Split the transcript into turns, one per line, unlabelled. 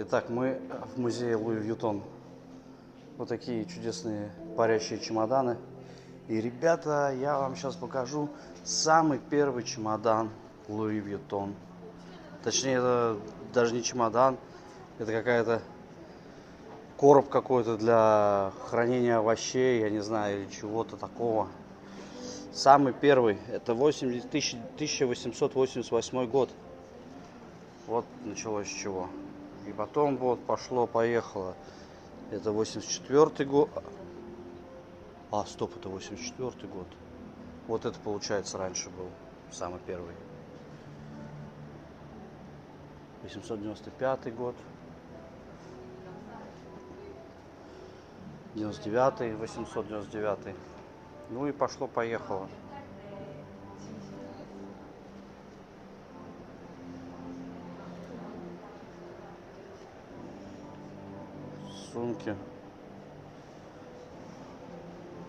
Итак, мы в музее Луи Вьютон. Вот такие чудесные парящие чемоданы. И, ребята, я вам сейчас покажу самый первый чемодан Луи Вьютон. Точнее, это даже не чемодан, это какая-то короб какой-то для хранения овощей, я не знаю, или чего-то такого. Самый первый, это 1888 год. Вот началось с чего. И потом вот пошло-поехало. Это 84 год. Стоп, это 84 год. Вот это, получается, раньше был самый первый. 895 год. 99-й, 899. Ну и пошло-поехало. Сумки.